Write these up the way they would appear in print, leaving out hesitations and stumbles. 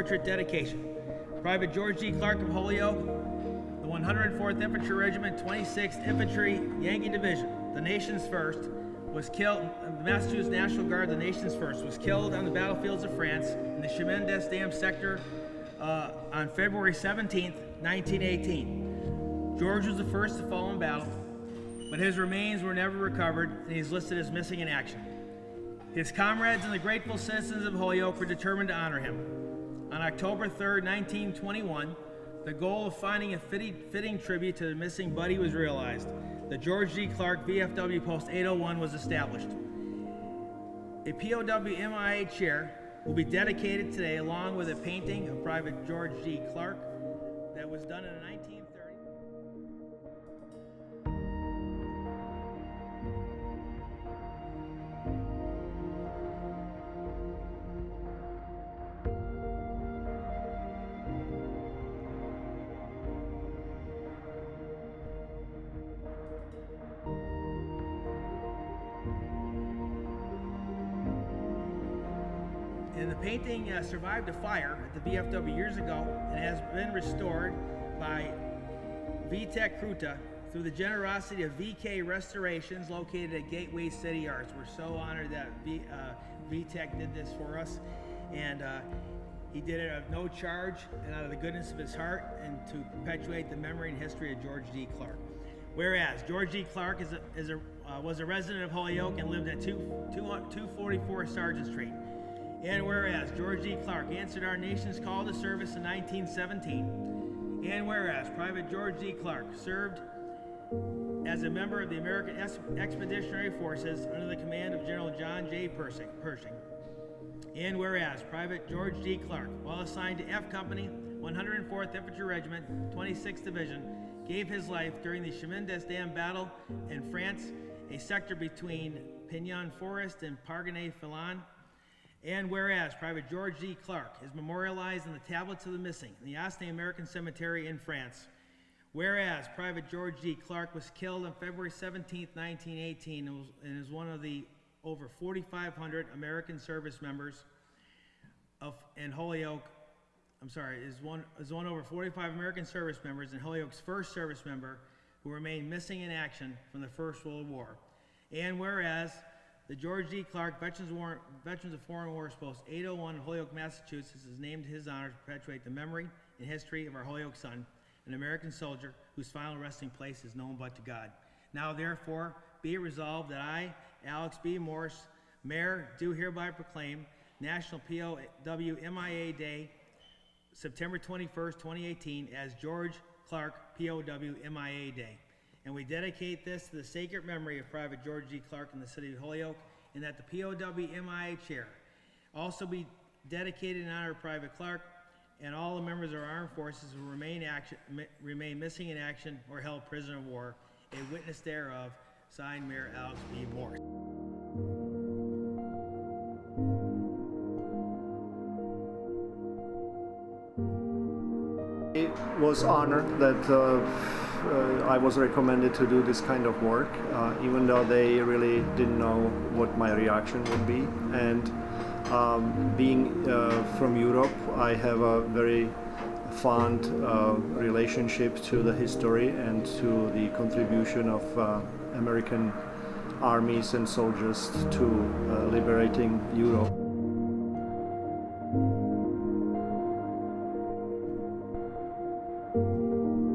portrait dedication. Private George G. Clarke of Holyoke, the 104th Infantry Regiment, 26th Infantry Yankee Division, the nation's first, was killed, the Massachusetts National Guard, the nation's first, was killed on the battlefields of France in the Chemin des Dames sector on February 17th, 1918. George was the first to fall in battle, but his remains were never recovered, and he's listed as missing in action. His comrades and the grateful citizens of Holyoke were determined to honor him. On October 3rd, 1921, the goal of finding a fitting tribute to the missing buddy was realized. The George G. Clarke VFW Post 801 was established. A POW-MIA chair will be dedicated today, along with a painting of Private George G. Clarke that was done in the 1930s. And the painting survived a fire at the VFW years ago and has been restored by Vitek Kruta through the generosity of VK Restorations located at Gateway City Arts. We're so honored that Vitek did this for us, and he did it at no charge and out of the goodness of his heart, and to perpetuate the memory and history of George G. Clarke. Whereas George G. Clarke was a resident of Holyoke and lived at 244 Sergeant Street. And whereas George G. Clarke answered our nation's call to service in 1917, and whereas Private George G. Clarke served as a member of the American Expeditionary Forces under the command of General John J. Pershing, and whereas Private George G. Clarke, while assigned to F Company, 104th Infantry Regiment, 26th Division, gave his life during the Chemin des Dames battle in France, a sector between Pignon Forest and Parganay-Filon. And whereas Private George G. Clarke is memorialized in the Tablets of the Missing in the Osnay American Cemetery in France. Whereas Private George G. Clarke was killed on February 17, 1918, and is one of the over 4,500 American service members in Holyoke. Is one over 45 American service members and Holyoke's first service member who remained missing in action from the First World War. And whereas the George G. Clarke Veterans of Foreign Wars Post 801 in Holyoke, Massachusetts is named in his honor to perpetuate the memory and history of our Holyoke son, an American soldier whose final resting place is known but to God. Now therefore, be it resolved that I, Alex B. Morse, Mayor, do hereby proclaim National POW-MIA Day, September 21st, 2018, as George Clarke POW-MIA Day. And we dedicate this to the sacred memory of Private George G. Clarke in the city of Holyoke, and that the POW-MIA chair also be dedicated in honor of Private Clarke and all the members of our armed forces who remain missing in action or held prisoner of war, a witness thereof, signed Mayor Alex B. Morse. I was honored that I was recommended to do this kind of work, even though they really didn't know what my reaction would be. And being from Europe, I have a very fond relationship to the history and to the contribution of American armies and soldiers to liberating Europe.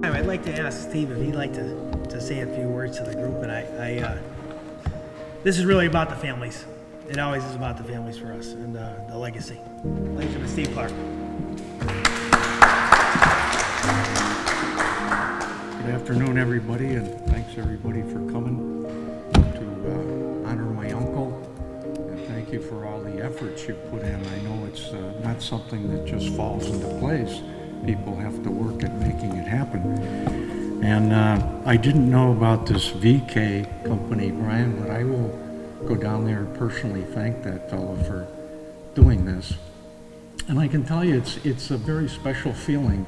I'd like to ask Steve if he'd like to say a few words to the group, and this is really about the families. It always is about the families for us and the legacy. Ladies and gentlemen, Steve Clarke. Good afternoon, everybody, and thanks everybody for coming to honor my uncle. And thank you for all the efforts you put in. I know it's not something that just falls into place. People have to work at making it happen. And I didn't know about this VK company, Brian, but I will go down there and personally thank that fellow for doing this. And I can tell you, it's a very special feeling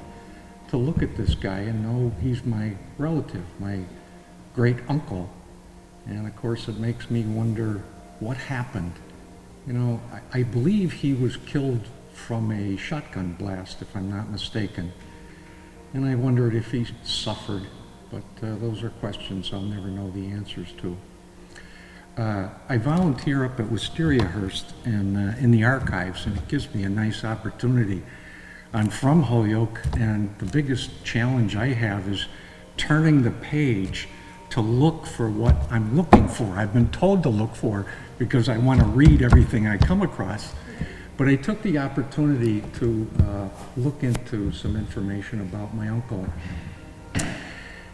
to look at this guy and know he's my relative, my great uncle. And of course, it makes me wonder what happened. You know, I believe he was killed from a shotgun blast, if I'm not mistaken. And I wondered if he suffered, but those are questions I'll never know the answers to. I volunteer up at Wisteriahurst in the archives, and it gives me a nice opportunity. I'm from Holyoke, and the biggest challenge I have is turning the page to look for what I'm looking for. I've been told to look for because I want to read everything I come across. But I took the opportunity to look into some information about my uncle.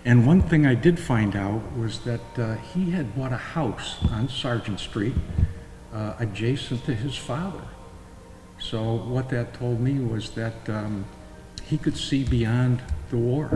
And one thing I did find out was that he had bought a house on Sargent Street adjacent to his father. So what that told me was that he could see beyond the war.